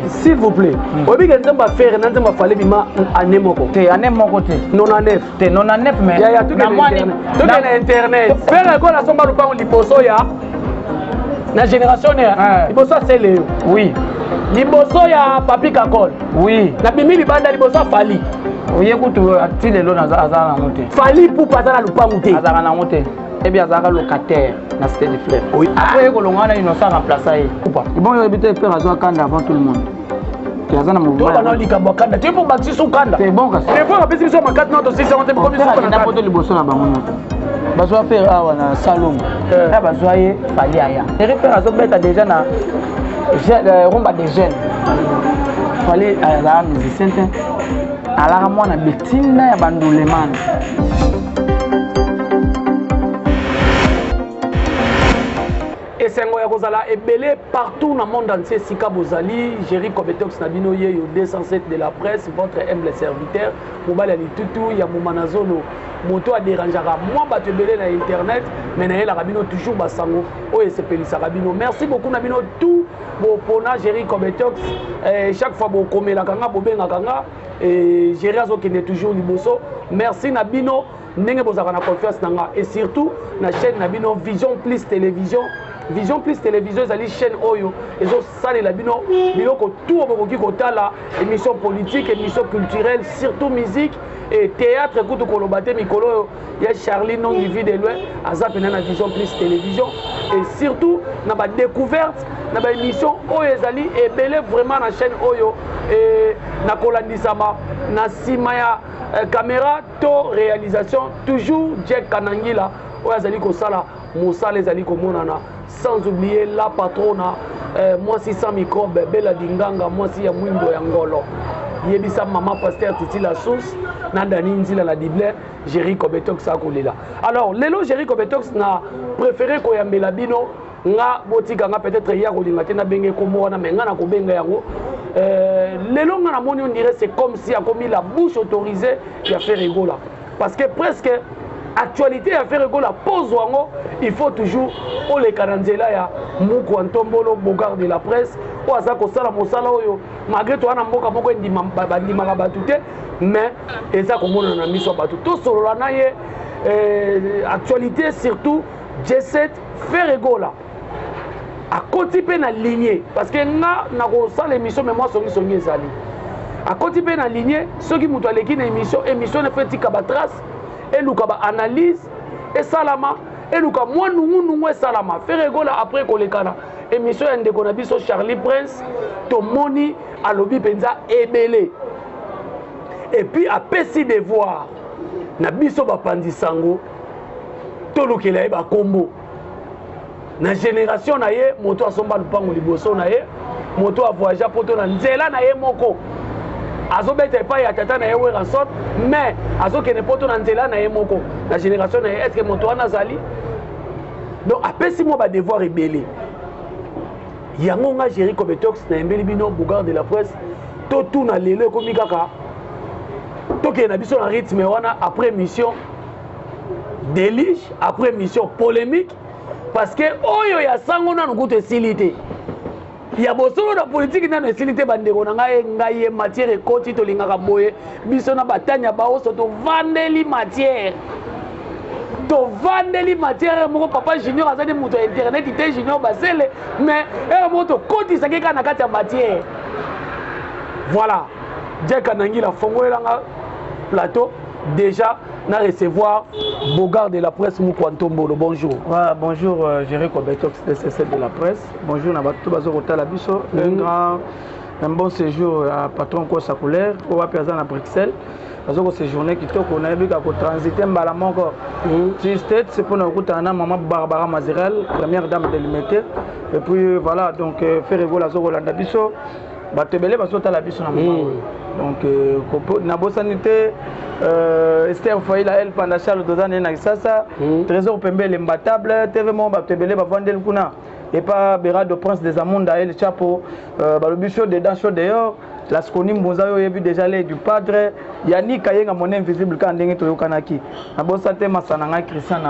s'il vous plaît. Obi que nzamba faire nzamba fallait bima année moko. Te année moko te. 99. Te 99 mais. Ya tout na internet. Faire ko la somba lupango liposo ya. Na génération ya. Liposo c'est le. Oui. Liboso ya Papi Kakol. Oui. Na bimi libanda liboso fali. Oye kutu ati lelo na azana ngote. Fali pour passer lupango te. Azana na ngote. Et bien azaka locataire na cité du fleuve. Oui. Après ko longana innocent remplacer. Coupa. Bon yo habiter faire azo kanda avant tout le monde. Tu as un mouvement. Tu as un likambo kanda. Tu peux bâtir son kanda. C'est bon ça. Mais pour appeler sur ma carte note aussi ça on te comme ça. On a porté le bosso na bango. Bazo faire awana salon. Là bazo aye fali aya. Et repère azo beta déjà na rumba des jeunes. Fallait à musicien. Alors moi na betina ya bandoleman. Et c'est un gars ebele partout dans le monde entier. Sika Bozali, Jerry Kobetox Nabino Yeyo 207 de la presse, votre humble serviteur. Mobile Ali Tutu, Yamumanazolo, moto a dérangé. Moi, je suis sur internet, mais je suis toujours basango. Oh, c'est Pélissa Rabino. Merci beaucoup Nabino tout. Bon, pour Jerry Kobetox, chaque fois que vous la kanga, vous la kanga, et Jerry Azo qui est toujours liboso. Merci Nabino. N'engé bozaka na confiance nanga et surtout na chaîne Nabino Vision Plus Télévision. Vision Plus Télévision, c'est une chaîne Oyo. Et so sale la bino, biloko tout obokoki kotala, émission politique, émission culturelle, surtout musique et théâtre. Écoute kolobate mikolo, il y a Charlie non vie de loin, azap na Vision Plus Télévision et surtout na ba découverte, na ba émission Oyo ezali et belé vraiment na chaîne Oyo et na kolandisama na simaya caméra to réalisation toujours Jack Kanangila Oyo ezali ko sala mosala ezali ko monana. Sans oublier la patronne, moi si sans microbe, Bella Dinganga, moi si ya Mwindo Yangolo. Yebisa maman pasteur Titi la source, Nandani Nzila la Bible, Jerry Kobetox a là. Alors, Lelo Jerry Kobetox n'a préféré qu'on y la bino, nga botika nga peut-être ya kolinga tena benge komo wana menga na kobenga yango. Lelo nga na moni on dirait c'est comme si a commis la bouche autorisée il a fait rigola. Parce que presque actualité à faire la pause il faut toujours les cananzela ya muku antombolo bogard de la presse ou azako sala mosala oyo malgré toi na mboka moko ndima bandima batute mais eza komona na miso batu to solo la naye actualité surtout G7 faire rigola à côté pe na lignée parce que nga na ko sala émission mais moi songi ezali à côté pe na lignée ceux qui mutu aleki na émission ne fait tika batras et nous analyse et salama et nous moi nous et salama faire rigola après kolekana émission ndeko na biso Charlie Prince to moni à lobby penza ebele et puis à pesi devoir na biso ba pandisango to lokela ba kombo na génération na ye moto asomba lupango liboso na ye moto a voyager poto na nzela na ye moko azobeta pas ya tata na ye wera sot mais azokene poto na nzela na ye moko la génération na ye est-ce que moto wana zali donc apesi mo ba devoir rebelle yango nga Jerry Kobetox na embeli bino bogard de la presse to tout na lelo komi kaka to ke na biso na rythme wana après mission délige après mission polémique parce que oyo ya sango na nguto silité ya bosolo na politique na silité bandeko na ngai matière ekoti to lingaka boye biso na batanya ba oso to vandeli matière moko papa junior azali muto internet ite junior basele mais moto koti sakeka na kati ya matière voilà Jack Nangila fongoelanga plateau déjà na recevoir Bogard de la presse Mukwantombolo. Bonjour. Ouais, bonjour Jerry Kobetox de la presse. Bonjour Nabatou Bazorota Labiso. Un bon séjour à patron Kosa Couleur au Apazan à Bruxelles. Parce que séjourné qui toque on a vu qu'à transiter Mbalamongo. C'est pour nous écouter maman Barbara Mazeral, première dame de l'humanité. Et puis voilà donc faire évoluer la zone de Labiso. Batebele Bazota Labiso na maman. Donc Nabo Sanité Esther Foïla elle pendant Charles Dozane na Sasa Trésor Pembe l'imbattable TV Mon Batebele ba Vandel Kuna et pas Bérard de Prince des Amonda et le chapeau le bichot dedans chaud dehors la Sconi Mbozayo yebi déjà les du padre Yannick Kayenga mon invisible quand ndenge to yokanaki Nabo Santé Masananga Christian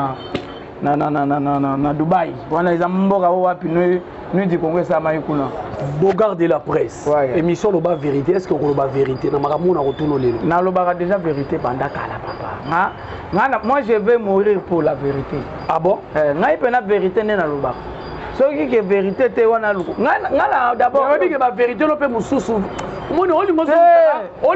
na Dubai wana ils amboka wapi nous du Congo ça maïkuna Bogard de la presse. Émission Loba Vérité. Est-ce que vous avez vérité? Dans ma on a retourné le. Na Loba déjà vérité pendant kala papa. Moi je vais mourir pour la vérité. Ah bon? Ngai pena vérité ne na Loba. Soki que vérité te wana luku. Ngala d'abord. On dit que la vérité lo pe mususu. Moni oli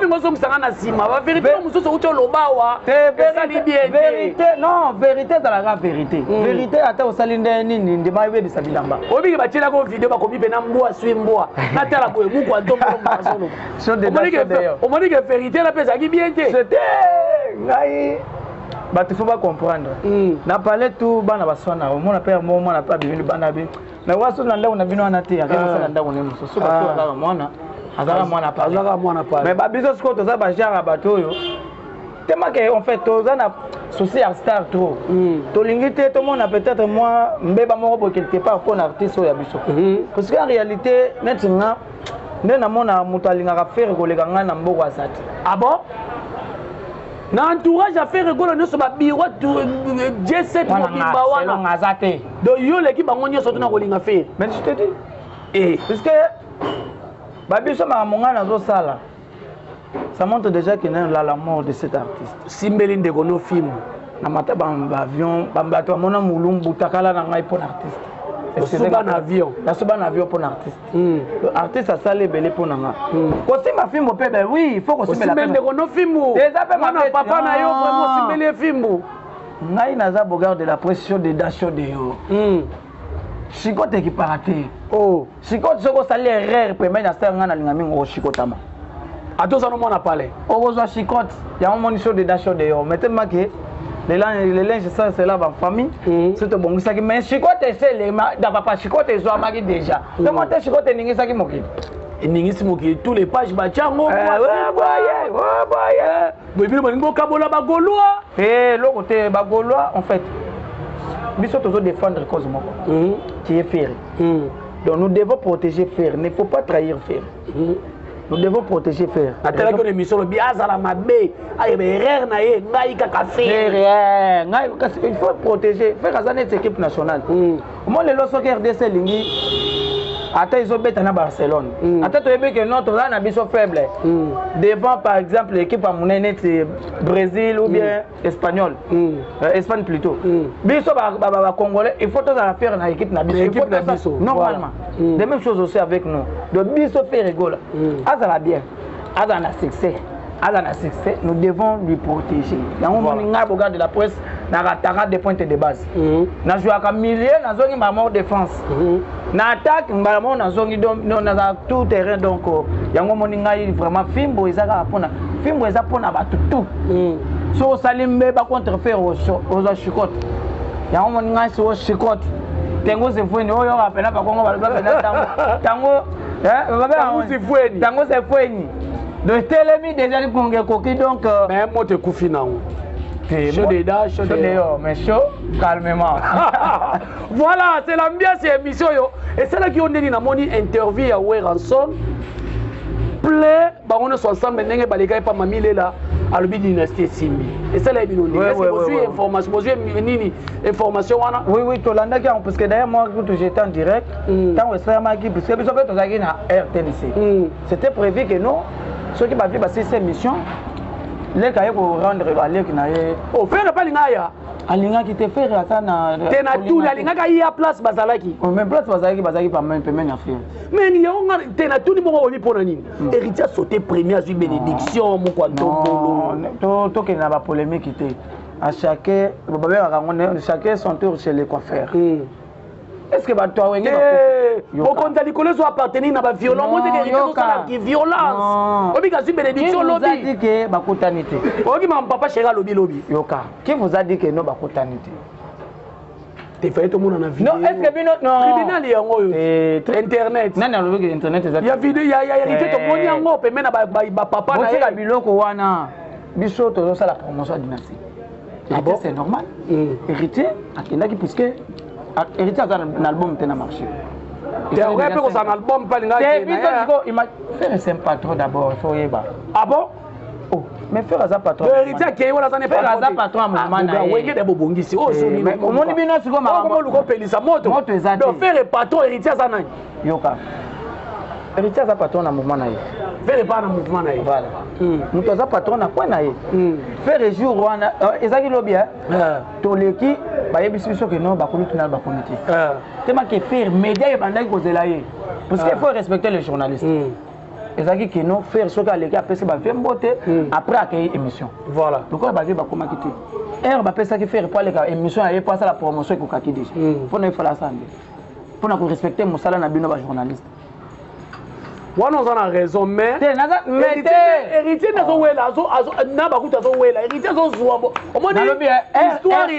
mozo msanga na sima. La vérité mususu uto Loba wa. Vérité non, vérité dans la vérité. Vérité ata osalinde nini ndima yebe bisabilamba. Obi ke batela ko vidéo ba komi pena mbwa swimboa. Na tala ko mu kwa ndombo mbazono. On m'a dit que vérité la pesa ki bien te. C'était ngai il faut pas comprendre. Na parler tout bana baswana, on appelle moi na pas bivinu bana bi. Na waso na ndao na bino na te, akema ndao ne muso. So ba to ala mwana, azala mwana pa. Mais ba biso sko to za ba jara bato yo. Tellement que en fait to za na souci à star trop. To lingité tout monde a peut-être moi mbeba moko bo quelque part pour un artiste ya biso. Parce qu'en réalité netinga ndena mona mutalinga ka faire kolega ngana mboko asati. Ah bon? Na entourage a fait rigolo ne so ba biro G7 mobimba wana ngazate do yo leki bango nyoso tuna kolinga faire. Mais je te dis parce que ba biso ma mongana zo sala ça montre déjà qu'il y a la mort de cet artiste. Simbeli ndeko no film na mata ba avion ba bato mona mulumbu takala na ngai pour artiste. Suba na avion. La suba na avion pour l'artiste. L'artiste a salé belé pour nanga. Quand ma film au père, oui, il faut qu'on se mette la peine. No film. Déjà papa na yo vraiment simbeli film. Ngai naza Bogard de la pression de Dacho de yo. Chikote qui paraté. Oh, chikote soko sali erreur pe mais na star ngana linga mingo chikotama. Ato ça no mona parler. O bozo chikote, ya un monition de Dacho de yo. Mettez marqué les linges ça c'est là en famille c'est tout bon ça qui mais chikote c'est les da papa chikote zo amaki déjà comment te chikote ningi ça qui moki ningi si moki tous les pages ba chango boye boye bolingo kabola ba golois le côté ba golois en fait biso toujours défendre cause moko qui est faire donc nous devons protéger faire il ne faut pas trahir faire. Nous devons protéger faire. Attends que l'émission le biazala mabé, aïe erreur na ye, ngai kaka faire. Il faut protéger. Faire à cette équipe nationale. Au moins les lorsque RDC lingi, attends ils ont bêté à Barcelone. Attends tu veux que notre là n'a biso faible. Devant par exemple l'équipe à Mounene c'est Brésil ou bien Espagnol. Espagne plutôt. Biso ba Congolais, il faut tout à faire dans l'équipe na biso. Normalement. De même chose aussi avec nous. De biso faire rigolo. Azala bien, Azala succès, nous devons lui protéger. Dans le Bogard de la presse, nous avons des points de base. Nous avons milieu, nous avons défense. Nous attaque, nous avons tout terrain. Donc, nous avons vraiment Fimbo, ils ont tout. So Salimbe contre faire aux chicotes. Nous avons chicote. Tango se fouine, oh yo appelle pas Congo, tango. Tango c'est fouini. De télémi déjà les Congolais coquille donc. Mais moi te coufi non. Chaud dedans, chaud dehors, mais chaud calmement. Voilà, c'est l'ambiance émission yo. Et c'est là qui on dit na moni interview à Weranson. Play, bah on est ensemble maintenant balika pas mamile là. À l'objet dynastie Simbi. Et c'est là binoni. Est-ce que vous avez information, vous avez nini information wana? Oui, Tolanda qui parce que d'ailleurs moi quand j'étais en direct, quand on s'est marqué parce que biso beto zaki na RTNC. C'était prévu que non, ceux qui va vivre cette émission, les cahiers pour rendre à l'air qui n'a oh, faire pas l'ingaya. Alinga qui te fait ça na tena tout la linga ka ya place bazalaki on même place bazalaki par même paiement affaire mais ni on tena tout ni mo oni pour nani héritier sauté premier à bénédiction mon quoi to que na ba polémique était à chacun chacun son tour chez les coiffeurs. Est-ce que toi wenge au compte de l'école soit appartenir na ba violence moi c'est que qui violence obi ka bénédiction lobby vous a dit que ba kotanité obi ma papa chéra lobby yoka qui vous a dit que non ba kotanité te fait tout monde na vidéo non est-ce que bino non tribunal yango internet nani alobi que internet il y a vidéo il y a hérité to moni yango pe mena ba papa na ye biloko wana biso to ça la promotion dynastie c'est normal hérité akendaki puisque héritier a un album qui a marché. Il y a un album qui a marché. C'est un patron d'abord, il faut y aller. Ah bon? Oh, mais faire un patron. Héritier qui est là, ça n'est pas un patron à mon moment. Oui, il y a des bobongis. Oh, c'est mais mon niveau, c'est comme un moto. Faire un patron héritier, ça n'a. Yoka. héritier aza patron na mouvement na ye Faire pas dans mouvement na ye. voilà moto aza patron na coin na ye faire jour wana ezaki lobi toleki bayebisi biso ke non bakomi tuna bakomi te tellement que faire média ebandaki kozela ye parce qu'il faut respecter les journalistes ezaki ke non faire soki aleki apesi bavie mbote après akei émission voilà lokola bavie bakomaki te ere bapesaki faire po aleka émission aye po asala promotion ekokaki déjà mpona efala asa nde mpona korespecte mosala na bino bajournaliste wana oza na raison mais héritier nazowela na bakuta azowela héritier azozwa omoni histoire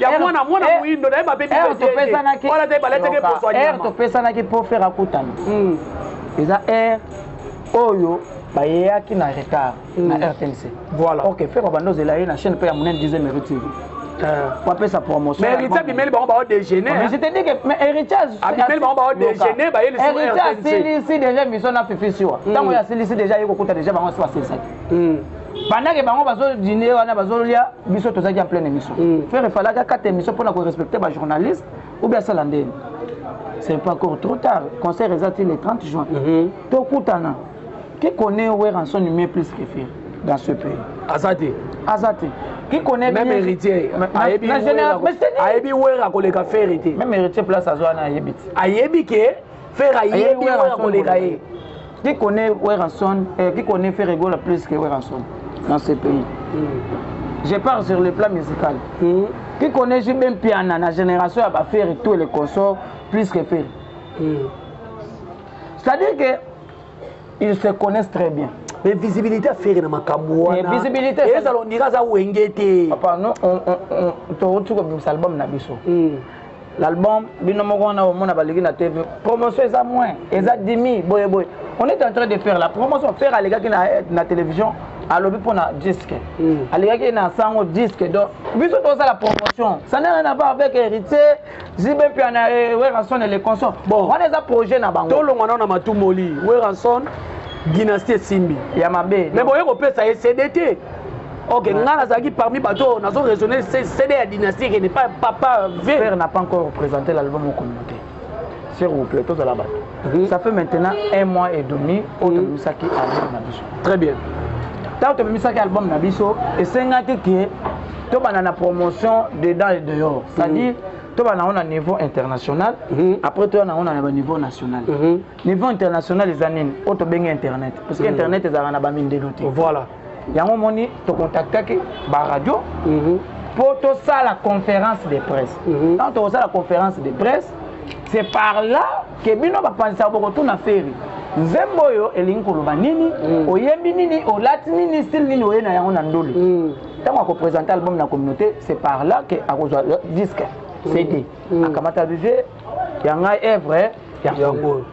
ya mwana moyindo naye babebiwana te baleteke poso ere topesanaki mpo faire akutana eza ere oyo bayeyaki na retard na RTNC voilà ok faire babanda ozela ye na chaîne mpe ya monene 10e mérite TV pour appeler sa promotion. Mais héritier bimeli bango ba déjeuner. Mais je te dis que mais héritage bimeli bango ba déjeuner ba yeli sur héritage c'est déjà mission na fifi sur. Tant ya c'est déjà yeko kuta déjà bango soit c'est ça. Pendant que bango bazo dîner wana bazo lia biso tozaki en pleine émission. Faire fallait que 4 émissions pour na respecter ba journaliste ou bien ça l'andé. C'est pas encore trop tard. Concert est le 30 juin. To kutana. Qui connaît Weranson numéro plus que faire dans ce pays? Azati. Azati. Qui connaît même héritier ayebi wera koleka faire héritier même héritier place azwa na ayebi ayebi ke faire ayebi wera koleka ye qui connaît Weranson qui connaît faire Egola plus que Weranson dans ce pays je parle sur le plan musical qui connaît Jibem Piana la génération à faire tous les consorts plus que faire c'est-à-dire que ils se connaissent très bien. Mais visibilité à faire dans ma camouana. Visibilité. Et ça on dira ça wengete. Papa non on tu comme album na biso. L'album binomoko na omona baligi na TV. Promotion ça moins, ça 10 000 boy boy. On est en train de faire la promotion faire à les gars qui na télévision à lobby pour na disque. À les gars qui na sango disque donc biso tout ça la promotion. Ça n'a rien à voir avec héritier, Zibé puis na Weranson et les consorts. Bon, on est un projet na bango. To longana na matumoli, Weranson dynastie Simbi Yamabe mais boye ko pesa CDT ok ngana zaki parmi bateau nazo raisonner CD ya dynastie qui n'est pas papa Fer n'a pas encore représenté l'album au communauté s'il vous plaît tous à la batte ça fait maintenant 1 mois et demi au Misaki album Nabiso très bien tant que Misaki album Nabiso et c'est ngati que to banana promotion dedans et dehors c'est-à-dire on a niveau international après on a niveau national niveau international les années auto bengi internet parce que internet ezala na ba mindeloté voilà yango moni to contacter ba radio pour to ça la conférence de presse quand on ça la conférence de presse c'est par là que bino ba penser boko tout na faire nzembo yo elingi koloba nini oyembi nini olati nini style nini oyena yango na ndoli tant qu'on présenter album na communauté c'est par là que a rejoint disque CD akamata budget yanga œuvre yango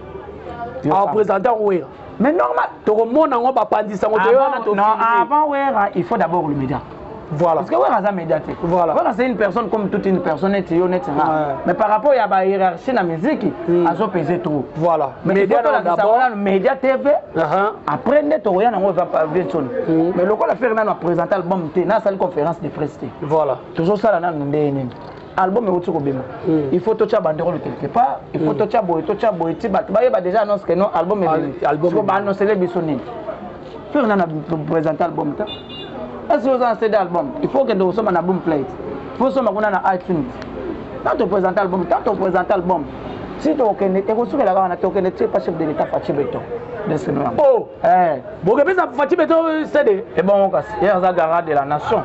a présenter Wera mais normal to komona ngo ba pandisa ngo non avant Wera il faut d'abord le média voilà parce que Wera ça médiatique voilà Wera c'est une personne comme toute une personne est honnête mais par rapport à la hiérarchie la musique azo peser trop voilà mais média d'abord média TV après net rien ngo va pas bien son mais le quoi la faire na présenter album té na salle conférence de presse voilà toujours ça là na ndene album est au bima il faut tout ça banderole quelque part il faut tout ça boy ti bat ba déjà annonce que non album est album ba annoncer les bisoni faire na présenter album ta est-ce que vous avez CD album il faut que nous sommes en album plate il faut sommes na iTunes quand tu présenter album si tu okende te ko sukela kana te okende te pas chef de l'état Fachi Beton de ce nom oh bon que ça Fachi Beton CD et bon on il y a un garant de la nation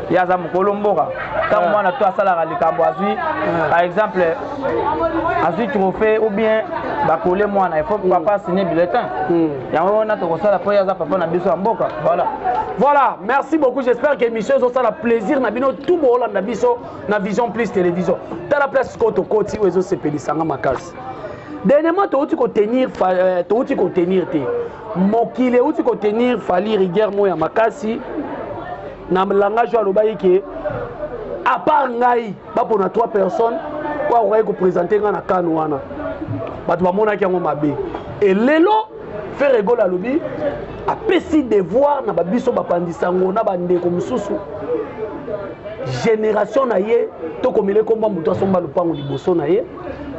il y a un Mkolomboka quand moi na toi ça la likambo azui par exemple azui trophée ou bien ba coller moi na il faut papa signer bulletin yango na to ko sala po ya za papa na biso mboka voilà merci beaucoup j'espère que l'émission ça la plaisir na bino tout bo na biso na Vision Plus télévision dans la place koto koti wezo sepelisanga makasi dernièrement to uti ko tenir te mokile uti ko tenir fali rigueur mo ya makasi na langage ya lobayi ke à part ngai ba pona 3 personnes kwa oreille ko présenter nga na kanu wana batu ba mona ki yango mabe et lelo faire rigolo à lobby a pesi devoir na babiso bapandisango na bandeko mususu génération na ye to komile komba muto asomba lupango liboso na ye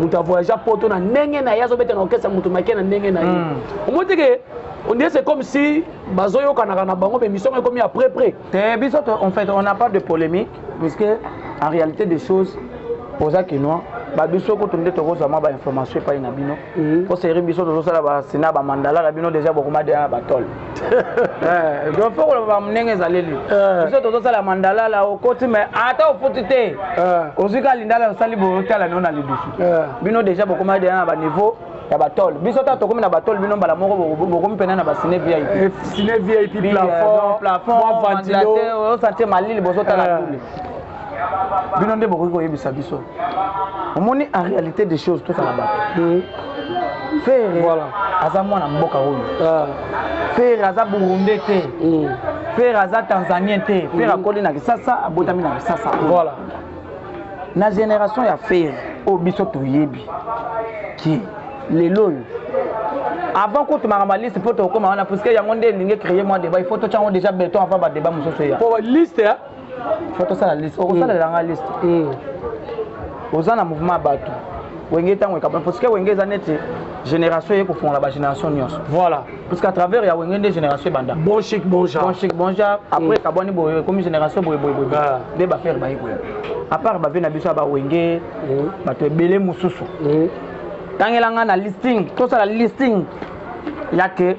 mutu voyage poto na ndenge na yazo beta na orchestre mutu make na ndenge na ye omoti ke on dirait c'est comme si bazoyo kanaka na bango mais mission est comme après en fait on n'a pas de polémique parce que en réalité des choses pour ça que nous biso ko tonde to kozama ba information pa ina bino ko série biso to sala ba sina ba mandala la bino déjà bokoma de ba tol donc faut ko ba mnenge zaleli biso to sala mandala la okoti mais ata ofutite ozika lindala sali bo tala nona lidusu bino déjà bokoma de ba niveau ya ba tol biso ta to komi na ba tol bino bala moko bokomi pena na ba ciné VIP ciné VIP plafond ventilateur o santé malili boso tala tuli bino nde bokoki koyebisa biso omoni en réalité des choses tout ça là-bas faire voilà aza mwana mboka oyo faire aza burundais te faire aza tanzanien te faire akoli na kisasa abotami na kisasa voilà na génération ya faire oyo biso toyebi ki lelo oyo avant que tu m'as liste pour te recommander parce que yango nde elingi créer moi débat il faut to chango déjà béton avant ba débat mosusu ya pour liste hein faut ça la liste on ça la liste ozana mouvement bato wenge tango ka parce que wenge zanete génération yeko fond la génération nyos voilà parce qu'à travers ya wenge des génération banda bon chic bon genre après kaboni boy comme génération boy de ba faire ba yeko à part ba vena biso ba wenge bato ebele mususu tangelanga na listing tout ça la listing ya que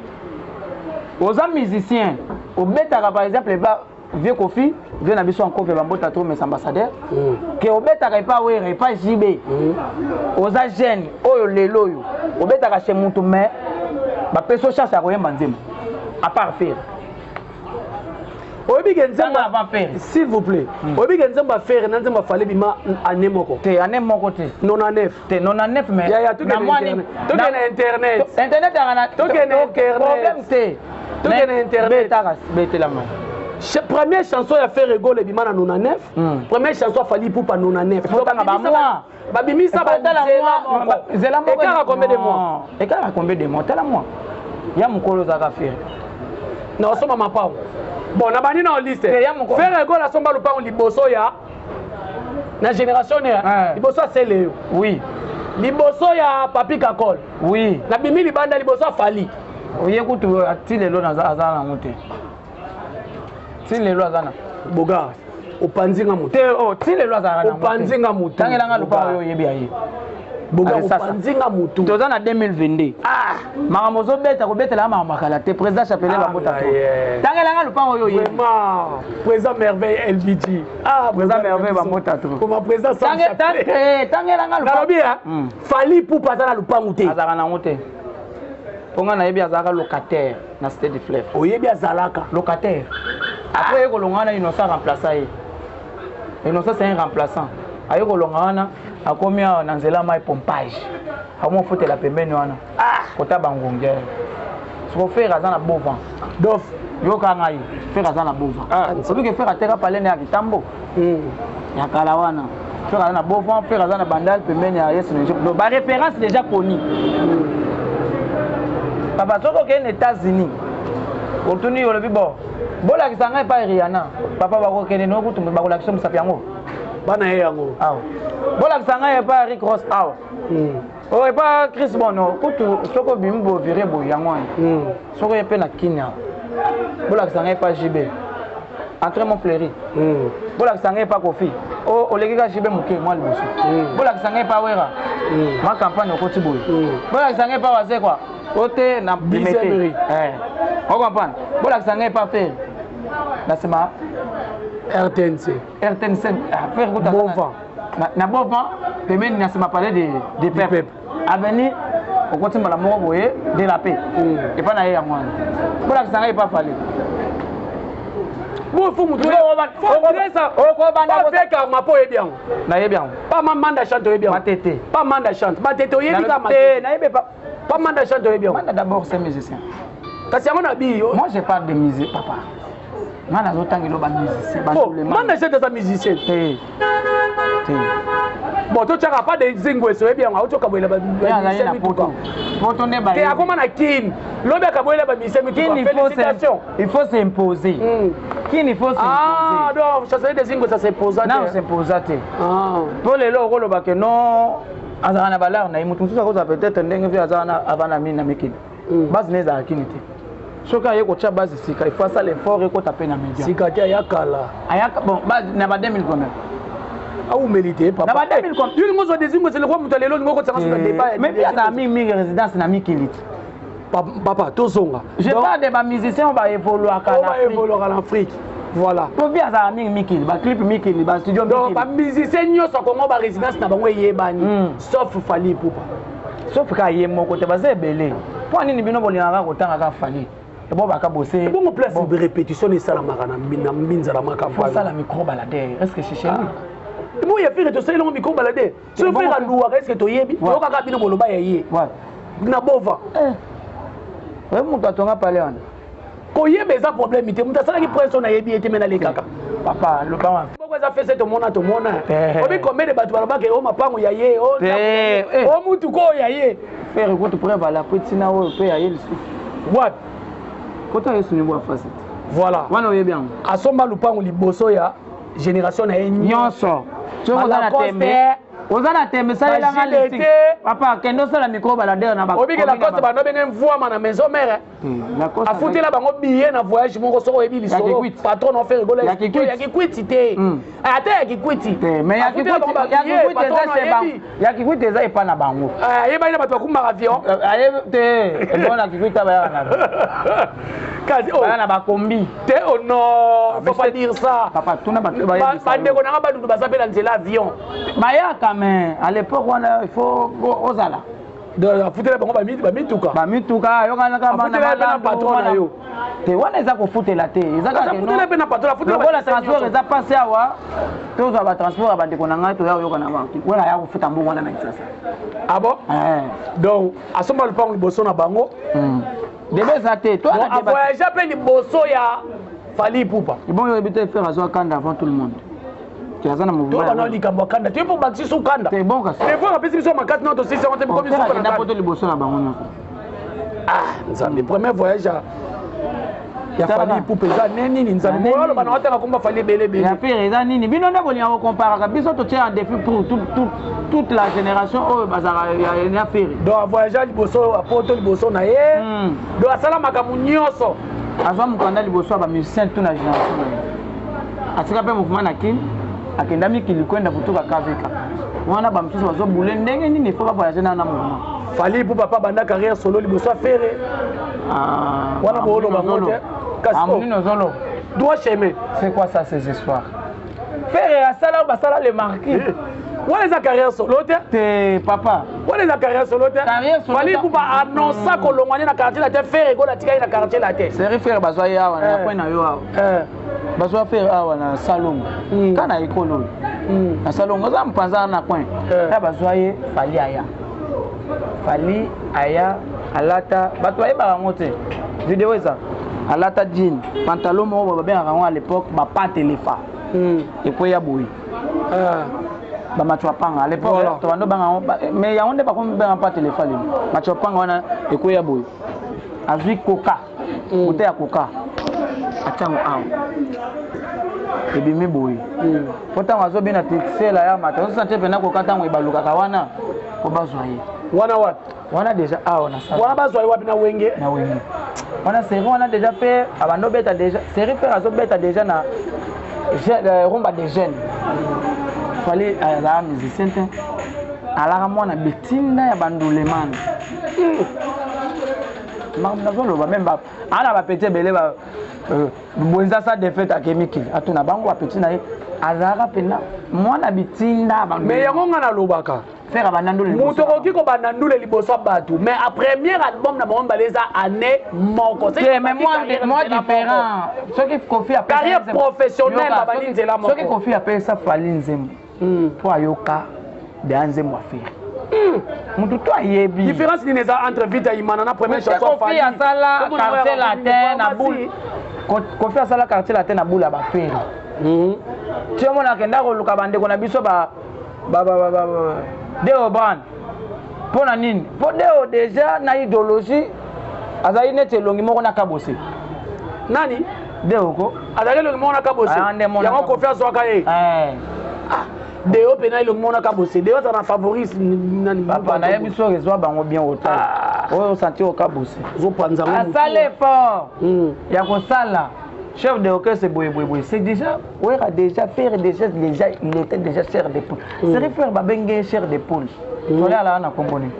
aux musiciens au beta par exemple ba vieux Kofi vieux na biso encore bambota trop mes ambassadeurs que obeta ka pa were pa jibe oza jeune oyo lelo yo obeta ka chez mutu mais ba peso chance ya koyemba nzema à part faire obi genzamba avant faire s'il vous plaît obi genzamba faire na nzamba fale bima année moko te année moko te 99 te 99 mais ya tout na internet ana to ke na internet problème te to ke na internet beta la main première chanson ya faire rigole bima na 99 première chanson fali poupa 99 babimisa ba zela moko ekara combien de mois tala moi ya mukolo za ka faire na osoma mapao bon na bani na liste faire rigole asomba lupango liboso ya na génération ya liboso sele oui liboso ya papi kakol oui na bimi libanda liboso fali oye kutu atilelo na azana ngote tilelo azana boga opanzinga mutu te o tilelo azana na opanzinga mutu tangela nga lupa oyo yebi aye boga opanzinga mutu toza na 2022 makambo zo beta ko betela makala te président chapelle bambota to tangela nga lupa oyo yebi vraiment président merveille LBG président merveille bambota to comme président tangela nga lupa lobi fali pour passer na lupangu te azaka na ngote ponga na yebi azaka locataire na cité de fleuve oyebi azalaka locataire après yeko longana innocent remplaçant innocent c'est un remplaçant ayeko longana akomi na nzela mai pompage amo fotela pembeni wana kota bangonge soko faire azana bovan dof yoka ngai faire azana bovan sobi ke faire ateka palene ya kitambo ya kala wana faire azana bovan faire azana bandal pembeni ya yesu donc ba référence déjà connue papa soko ke aux États-Unis otuni yolobi bon bola kisanga pa Rihanna papa bako kene no kutu bakola kiso musapi yango bana ye yango bola kisanga pa Rick Ross aw o pa Chris Bono kutu soko bimbo viré bo yango soko yepe na Kenya bola kisanga pa JB entraînement fleuri bola kisanga pa Kofi o oleki ka JB muke moi liboso bola kisanga pa Wera ma campagne okoti boy bola kisanga pa waze quoi côté na bimete on comprend bola kisanga pa faire na sema RTNC faire kuta Bovan na Bovan pemeni na sema parler de peuple avenir okoti mbala moko boye de la paix et pas na ya mwana bola kisanga pa fali bon faut mutu ça ko banda ko faire ma po bien na yebian pas manda chante bien matete pas manda chante matete oyebi ka matete na yebe pas manda chante bien manda d'abord c'est musicien kasi yango na bi moi je parle de musique papa mana zo tangelo ba musicien ba tous les manda chante ça musicien te bon to chaka pas de zingwe so bien nga utoka bolela ba musicien poto ne ba ke akoma na kin lobe ka bolela ba musicien mi félicitations il faut s'imposer il faut s'imposer donc ça c'est des zingwe ça s'imposer non s'imposer pour les loro lo ba que non azana balar na mutu mutu akoza peut-être ndenge via azana avana mina mikili base neza akinite soki aye kotia base sika il faut ça l'effort ekota pe na média sika te ayakala ayaka bon base na ba 2000 quand même au mérité papa na ba 2000 comme yule ngozo désigne c'est le roi mutalelo ngoko tsanga sur le débat mais bien ça mi résidence na mikili papa tozonga je parle de ba musiciens ba évoluer en Afrique voilà pour bien ça mikili ba clip mikili ba studio mikili donc ba musiciens nyoso kongo ba résidence na bango yebani sauf Fally Ipupa sauf ka yemo côté ba zebele pour nini bino bolingaka kotanga ka Fally et bon ba ka bosser bon place de répétition et ça la marana minza la maka pour ça la micro balader est-ce que c'est chez lui moi ya faire to ça le micro balader ce faire à louer est-ce que to yebi to kaka bino boloba yeye na bova ouais mon tatonga parler on koyeba eza problème te mutu asalaki pression na yebi ete mena lekaka papa le bama pourquoi eza fait cette mona obi combien de bato balobaka o mapango ya ye o mutu ko ya ye faire ko to preva la petina o pe ya ye lisu what kota yesu ni bwa facile voilà wana oyebi yango asomba lupango liboso ya génération na ye nyonso toko na tembe ozana tembe salela ngalisiki papa kendo sala micro balader na ba obike la coste ba no benge mvua na maison mère afutela bango billet na voyage moko soko ebi biso patron on fait rigoler ya kikwiti te ata ya kikwiti mais ya kikwiti eza se ba ya kikwiti eza epa na bango yeba ina bato bakumba avion aye te bona kikwiti ba ya na kasi oh na ba kombi te oh non faut pas dire ça papa tuna ba ndeko na ba dudu bazapela nzela avion mayaka mais à l'époque il faut ozala de foutre bango ba mituka yokana ka bana patron na yo te wana eza ko futela te eza ka no foutre na patron foutre la transport eza passé awa to za ba transport ba ndeko na ngai to ya yokana ba wala ya ko futa mbongo wana na kisasa ah bon donc asomba le pango liboso na bango debe za te to a voyager pe liboso ya Fally Ipupa bon yo habiter faire azo kanda avant tout le monde tu as un mouvement to bana likambo kanda tu peux baxi sou kanda c'est bon ça des fois on peut biso makati na to 6 on te comme biso na poto liboso na bango nyonso nzambe premier voyage ya Fally Ipupa eza nini nzambe wala bana wataka komba Fally belebe ya pire eza nini bino nde bolinga ko comparer biso to tient en défi pour toute la génération oh bazara ya pire donc voyage liboso apoto liboso na ye donc asala makamu nyonso azwa mukanda liboso ba musicien tout na génération atika pe mouvement na kin akenda mikili kwenda kutoka kavika wana ba mtuso bazo bule ndenge nini faut voyager na mouvement Fally Ipupa papa banda carrière solo liboso afere wana bolo bangote Amouno Zolo. Doit chemin. C'est quoi ça ces histoires? Faire ça là le marquis. Où est la carrière solo? T'es papa. Où est la carrière solo? Fally Ipupa annonce que l'on na quartier la terre faire go la tika na quartier la terre. C'est faire bazoya ya na point na yo. Bazoya faire awa na salon. Kana ekolo. Na salon ngoza mpanza na point. Ya bazoya Fally aya. Fally aya alata bato ayeba ngote. Vidéo ça. Alata jean, pantalon mo ba bien à l'époque ba pas téléphone. Et puis ya boui. Ba machopanga à l'époque to bando banga mais ya onde ba ko ba pas téléphone. Machopanga wana et puis ya boui. Azui coca. Bouteille ya coca. Atango aw. Et bimi boui. Pourtant azo bina tixé la ya mata. On sentait pena coca tango ibaluka kawana ko bazoye. Wana what? Wana déjà awa na ça. Wana bazoye wapi na wenge? Na wenge. On a série, on a déjà fait, avant bêta déjà, série faire à bêta déjà na rumba des jeunes. Fallait à la musicien, à la ramon a betinda ya banduleman. Mamnazo va même pas. Ala va péter belé va. Bonza sa défaite à Kemiki. A ton abango va péter na azara pena. Moi na betinda bandu. Mais yango ngana lobaka. Faire abandonner le motokoki ko bandandule liboso batu mais a premier album na bomba baleza année moko c'est mais moi différent ce qui confie à carrière professionnelle babali nzela moko ce qui confie à ça Fally nzembo pour ayoka de nzembo affaire mutu to ayebi différence ni neza entre Vita Imana na première chanson Fally confie à ça la quartier latin na boule confie à ça la quartier latin na boule ba faire tu mona kenda ko luka bande ko na biso ba Deo Brand. Pour la nine. Pour Deo déjà na idéologie. Azaï net longi moko na kabose. Nani? Deo ko. Azaï longi moko na kabose. Yango confiance waka ye. Deo pena le mona ka bossé. Deo ça na favorise nani papa na yebi so rezo bango bien autant. O senti au ka bossé. Zo panza ngo. Asale fort. Ya ko sala. Chef de orchestre boy. C'est déjà ouais a déjà faire des gestes déjà il était déjà chair d'épaule. C'est faire ba bengue chair d'épaule. Tola la na komboni.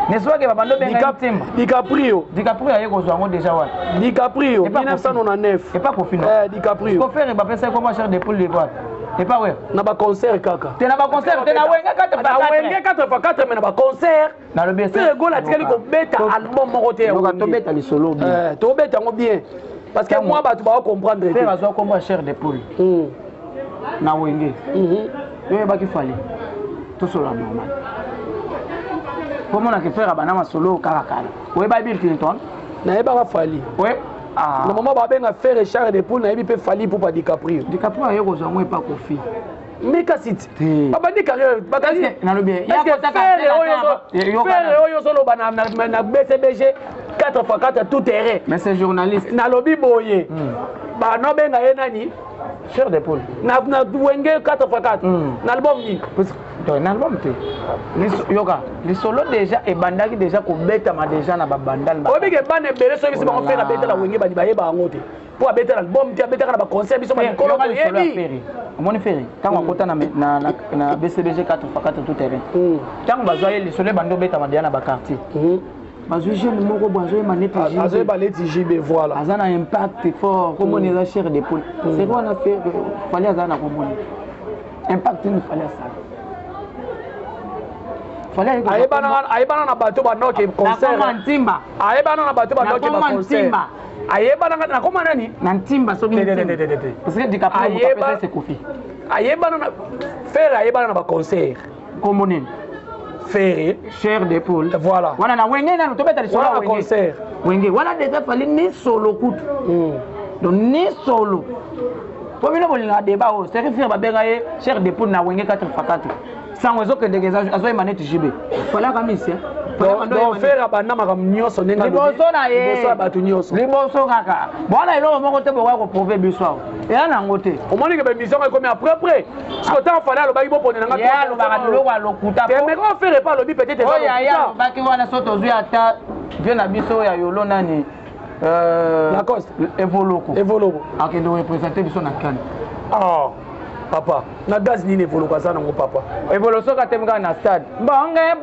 N'est-ce pas que babando benga timba. DiCaprio ayeko zo ngo déjà wa. DiCaprio 1999. Et pas pour finir. DiCaprio. Ko faire ba penser comment chair d'épaule les boîtes. Et pas ouais. Na ba concert kaka. T'es na ba concert, t'es na wenga 4x4. Na wenga 4x4 mais na ba concert. Na le bien. C'est go la tikali ko beta album moko te. Donc to beta li solo bien. To beta ngo bien. Parce que moi ba tu vas comprendre. Faire azo comme chair d'épaule. Na wenga. Yo ba ki fallait. Tout solo normal. Comment on a fait faire banama solo karakana. Ouais ba Bill Clinton. Na eba ba fali. Ouais. Ah. Le moment ba benga faire chair d'épaule na ebi pe fali pour pas DiCaprio. DiCaprio ayeko zo ngo pas kofi. Mais cassite. Papa dit carrière, papa dit. Na le bien. Ya ko ta faire oyo solo bana na BCBG 4x4 tout terrain. Mais c'est journaliste. Na lobby boye. Ba no benga ye nani? Chair d'épaule. Na wenge 4x4. Na album ni. Donc na album te. Yoga, les solo déjà et bandaki déjà ko beta ma déjà na ba bandal ba. Obi ke bane bele so bisi ba ko faire beta la wenge ba di ba yeba ngote. Pour abeta l'album ti abeta na ba concert biso ba kolo ko yebi. Omoni ferry. Tant on kota na BCBG 4x4 tout terrain. Tant ba zoye les solo bando beta ma dia na ba quartier. Bazouje moko bazouye manete JB. Bazouye baleti JB voilà. Azana impact fort comme on est la chair d'épaule. C'est quoi on a fait fallait azana comme impact il fallait ça. Fallait ayebana na bato ba noke concert. Na Ntimba. Ayebana na bato ba noke ba concert. Ayebana na koma nani? Na Ntimba so bien. Parce que DiCaprio ko c'est Kofi. Ayebana na faire ayebana na ba concert. Comme on faire chair d'épaule voilà wana na wenge na to beta solo wenge concert wenge wana déjà fallait ni solo kutu donc ni solo pour mino bolinga débat o c'est faire ba benga ye chair d'épaule na wenge 4x4 sans wezo que des azo manette JB voilà comme ici donc faire bana makam nyoso nenga liboso na ye liboso ba tu nyoso liboso kaka bona ilo moko te bo ko prouver biso et ana ngote o moni que mission ko comme après ce que temps fallait lo ba ibo pone na ngata ya lo ba lo wa lo kuta mais quand faire pas lo bi peut-être oh ya ba ki wana soto zui ata bien na biso ya yolo nani la cause evoloko akendo représenter biso na kan papa na gaz nini evoluka sana ngo papa evolution ka temga na stade bonge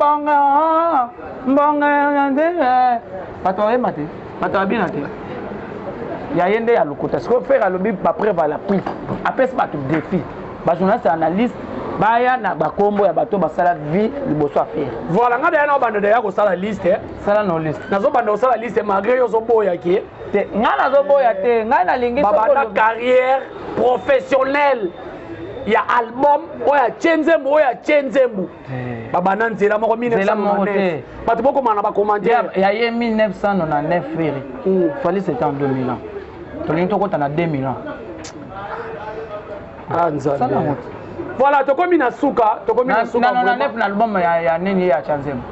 pato emate pato bien ate ya yende ya lokuta ce que faire à lobby ba préva la prise après c'est pas tout défi ba journaliste analyste baya na ba kombo ya bato ba sala vie liboso affaire voilà ngada yana bando ya ko sala liste sala no liste nazo bando sala liste malgré yo zo boya ki te ngana zo boya te ngana lingi so ba carrière professionnelle ya album oya Chenzembu baba nanzela moko 1999 bato boko mana ba commentaire ya ye 1999 frère fallait c'était en 2000 ans to linto kota na 2000 ans nzambe voilà tokomi na suka na nef na album ya nini ya Chenzembu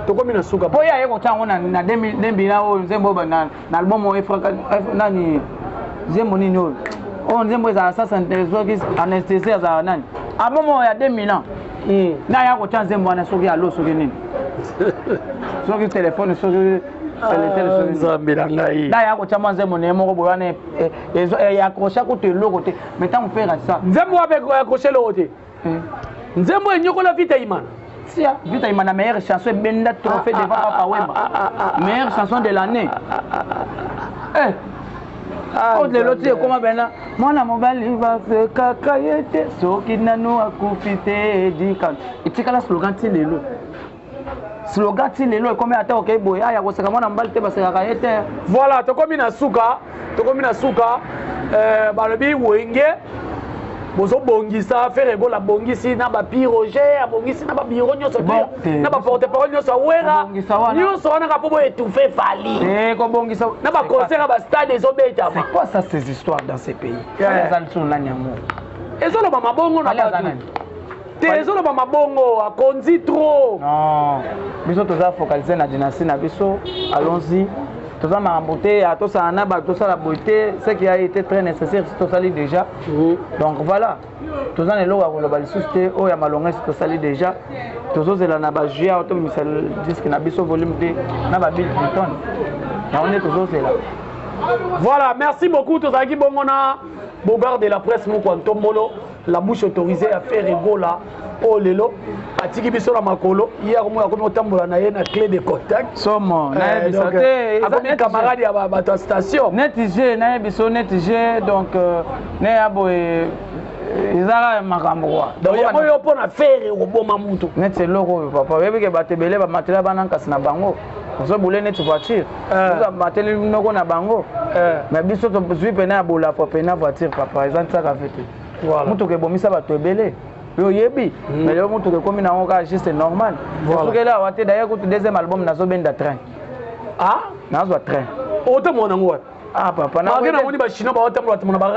tokomi na suka po ya yeko tango na 2000 o nzembo na album o efraka nani nzembo nini o on nzembo za sasa ntezoki anesthesia za nani abomo ya 2000 ans na ya ko nzembo na soki alo soki nini soki téléphone soki nzambe na ngai na ya ko nzembo ne moko boyane ya accrocher ko te loko te mais tant faire ça nzembo avec accrocher le côté nzembo enyokola vita imana tia vita imana meilleure chanson benda trophée devant Papa Wemba meilleure chanson de l'année oh le loti comment bena mwana mobali va se kaka yete soki nanu akufite dikan itikala slogan ti lelo comme ata okay boy aya ko saka mwana mobali te ba se kaka yete voilà to komi na suka balobi wenge bozo bongisa faire bola bongisi na ba piroger abongisi na ba biro nyoso na ba porte parole nyoso wera nyoso wana ka pobo étouffer fali ko bongisa na ba concert ba stade ezobeta c'est quoi ça ces histoires dans ces pays ça sont la nyamu ezolo ba mabongo na ba te ezolo ba mabongo akonzi trop non biso toza focaliser na dynastie na biso allons-y Tout ça m'a emboté, tout ça en a, tout ça la beauté, ce qui a été très nécessaire, tout ça déjà. Donc voilà. Tout ça est là où la société, où il y a malongé, tout ça déjà. Tout ça c'est la nabagie, auto misal disque nabiso volume 2, nababi Button. On est toujours là. Voilà, merci beaucoup tout ça qui bon on a Bogard de la presse mon quantum molo, la bouche autorisée à faire égola. Oh lelo atiki biso la makolo hier mo yakomi otambola na ye na clé de contact somo na biso te akomi camarade ya ba station netg na biso netg donc ne yabo ezala makambo kwa donc yango yo pona faire roboma mutu net loko papa yebi ke batebele ba matela bana kasi na bango ozo bule net voiture ozo matela noko na bango mais biso to zui pena bola fo pena voiture papa ezan tsaka fete voilà mutu ke bomisa batebele yo yebi mais yo mutu ke komi na ngoka juste normal parce que là wate d'ailleurs que deuxième album nazo benda train nazo train autant mon ngwa papa na ngena moni ba chino ba otambola tmona ba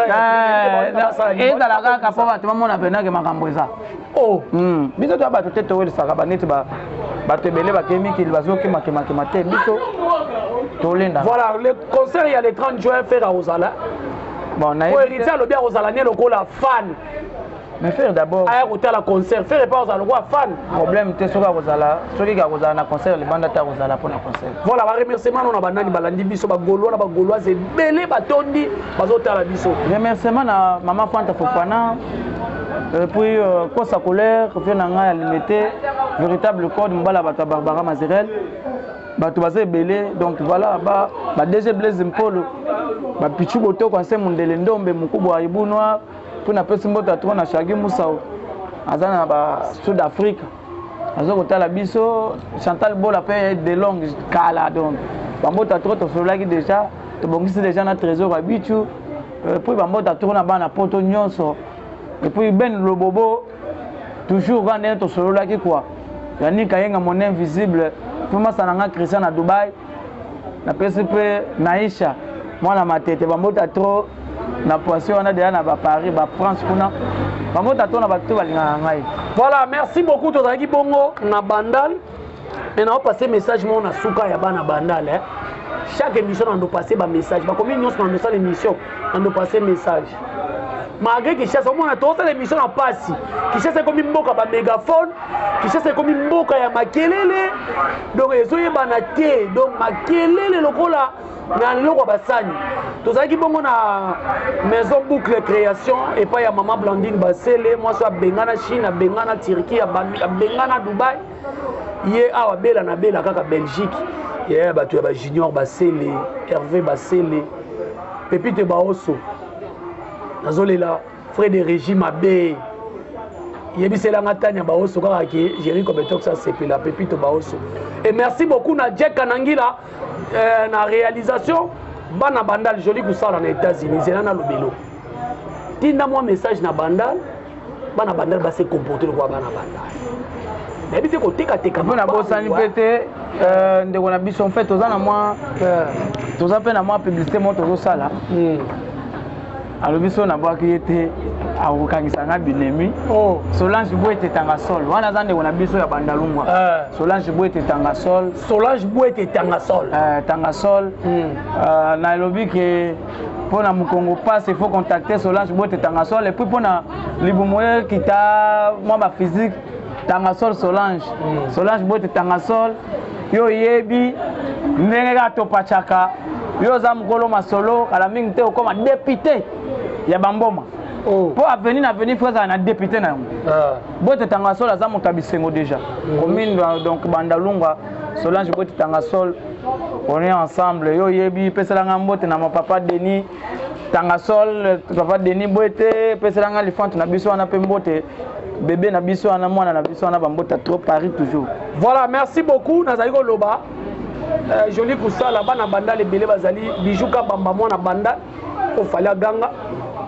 ezala kaka po bato bamona pena ke makambo eza biso to bato te towelisaka baneti batebele bakemikili bazokemaka te biso tolenda. Voilà, le concert il y a le 30 juin faire à Ozala. Bon, on a hérité le bien Ozala ni le fan. Mais faire d'abord. À hôtel à concert, faire pas Ozala quoi fan. Problème t'es sur Ozala, celui qui a Ozala na concert, le banda ta Ozala pour na concert. Voilà, ba remerciement on a banani balandi biso ba golo na ba golois c'est belé batondi bazota la biso. Remerciement na maman Fanta Fofana. Puis Kosa Colère, puis Nanga limité, véritable code Mbala Bata Barbara Mazerel. Bato bazé belé, donc voilà, ba DG Blaise Mpolo, ba Pichu Boto conseil Mundele Ndombe Mukubo Aibu Noir, puis na pesi mbota trop na Shagi Moussao. Azana ba Sud Afrique. Azo kota la biso, Chantal Bola paye de longues kala donc. Ba mbota trop to solaki déjà, to bongisi déjà na trésor à Bichu. Puis ba mbota trop na bana poto nyonso. Et puis Ben Lobobo, toujours quand on est au solo là qui quoi. Yannick Kayenga mon invisible, pour moi ça n'a Christian à Dubaï, na PCP Naïcha, moi la ma tête, bambota trop, na poisson on a déjà na Paris, ba France kuna, bambota trop na bateau balinga. Voilà, merci beaucoup Tozaki Bongo na Bandal. Maintenant on passe message moi na Souka ya bana Bandal hein. Chaque émission on doit passer ba message. Ba combien nous on doit l'émission, on doit passer message. Malgré que chaque moment on a toute l'émission en passe qui cherche comme mboka ba mégaphone qui cherche comme mboka ya makelele donc ezoye banaté donc makelele lokola na loko basani tozaki bongo na maison boucle création et pas ya maman Blandine Basele moi so bengana Chine bengana Turquie bengana Dubaï ye awa bela na bela kaka Belgique ye ba tu ba junior Basele Hervé Basele Pépite Baoso nazolela frère de régime abe yebisela ngatanya baoso kaka ke Jerry Kobetok ça c'est la Pépite Baoso et merci beaucoup na Jack Kanangila na réalisation bana Bandal joli kusala na États-Unis c'est là na lobelo tinda moi message na Bandal bana Bandal ba se comporter quoi bana Bandal mais bité ko teka teka na bosani pété ndeko na biso en fait tozana moi toza na moi publicité mo tozo sala alors biso na bwaki ete akokangisa nga binemi Solange Bouete tanga sol wana zande na biso ya bandalungwa Solange Bouete tanga sol tanga sol na lobi ke pona mukongo passe il faut contacter Solange Bouete tanga sol et puis pona libumoye kita moi ba physique tanga sol Solange Bouete tanga sol yo yebi ndenge ga topachaka yo za mukolo masolo kala mingi te okoma député ya bamboma po avenir na venir frère na député na Bouete tanga sol za mokabisengo déjà commune donc bandalunga Solange Bouete tanga sol on est ensemble yo yebi peselanga mbote na mon papa Denis tanga sol papa Denis Bouete peselanga lifante na biso na pe mbote bébé na biso na mwana na biso na bambota trop Paris toujours. Voilà, merci beaucoup nazali ko loba joli kusala bana Bandal ebele bazali bijuka bamba mwana Bandal au fallait ganga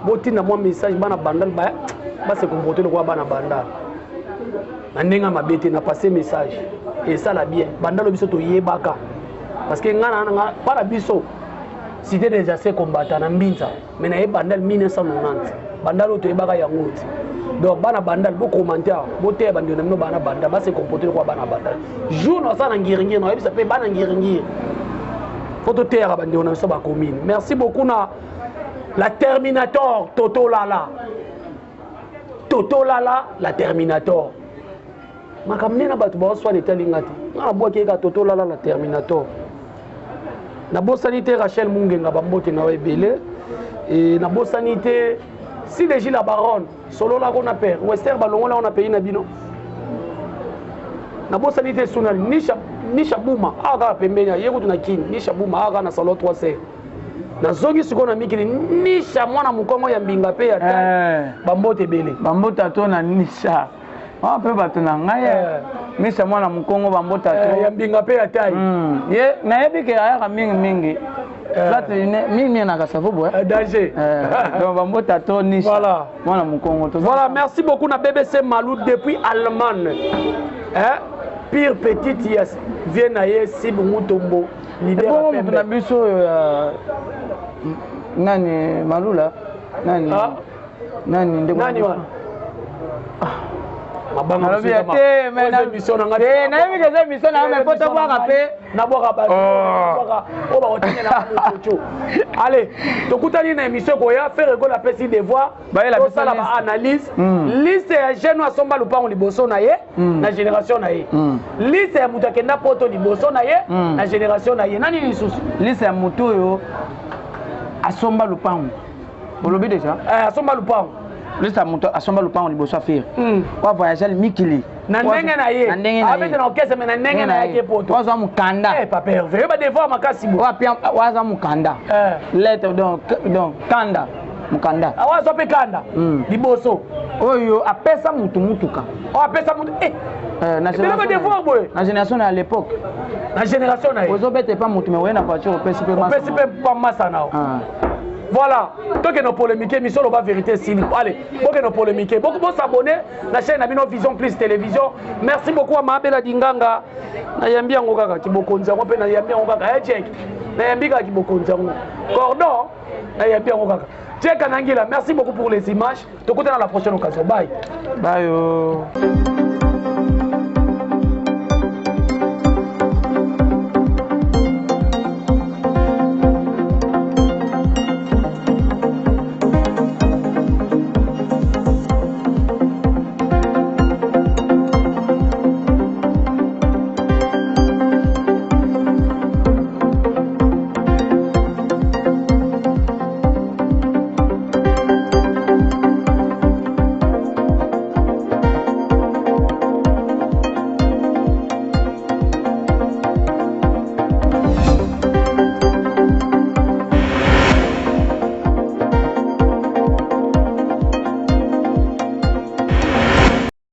botina moi message bana Bandal ba se comporter quoi bana Bandal na ndenga mabete na passer message et ça la bien Bandal biso to yebaka parce que ngana nga para biso cité des assez combattants na mbinza mais na Bandal 1990 Bandal to yebaka yango donc bana Bandal beau commentaire beau te bandi na bana Bandal ba se comporter quoi bana Bandal jour na ça na ngiringi na yebisa pe bana ngiringi Photo terre bandi on a ça ba commune. Merci beaucoup na la Terminator Toto Lala. Toto Lala la Terminator. Makamne na batu ba so l'état lingati. Na boki ka Toto Lala la Terminator. Na bo sanité Rachel Mungenga ba mbote na ebele et na bo sanité si les Gilles la baronne solo la qu'on appelle Western balongo la on a payé na bino. Na bo sanité sonal nisha buma aga pembenya yeko tuna kin nisha buma aga na salo 3C. Na zogi sikona mikili nisha mwana mukongo ya mbinga pe ya ta bambote ebele. Bambota to na nisha. Ah, pe bato na ngai misa mwana mukongo bambota to ya mbinga pe ya tai ye na yebike aya mingi plate mingi na kasavubo danger donc bambota to ni voilà mwana mukongo to voilà merci beaucoup na BBC Malou depuis Allemagne pire petite yes vient na ye Sibu Mutombo leader pembe na biso nani Malula nani nani wa mabanga te mais na mission na ngati na yemi ke mission na mais poto bwaka pe na bwaka ba o ba otine na chocho allez tokutani na émission ko ya faire ko la pesi devoir to sala ba analyse liste ya jeune asomba lupango liboso na ye na génération na ye liste ya mutu akenda poto liboso na ye na génération na ye nani lisusu liste ya mutu oyo asomba lupango olobi déjà asomba lupango lista muto asomba lupango liboso afire kwa voyager mikili na ndenge na ye abete na okese me na ndenge na yake poto waza mukanda pas pervers ba devoir makasi bo waza mukanda lettre donc kanda mukanda waza pe kanda liboso oyo apesa mutuka apesa mutu na génération à l'époque na génération na ye ozo bete pas mutu me wena voiture opesi pe pas masa nao. Voilà, donc nos polémiques, mission la vérité Sili. Allez, donc nos polémiques. Beaucoup de s'abonner la chaîne Abino Vision Plus Télévision. Merci beaucoup à Mabela Dinganga. Na yambia ngokaka kibokonza ngope na yambia ngokaka check. Na yambika kibokonza ngo. Cordon na yambia ngokaka. Check Anangila. Merci beaucoup pour les images. Te côté dans la prochaine occasion. Bye. Bye.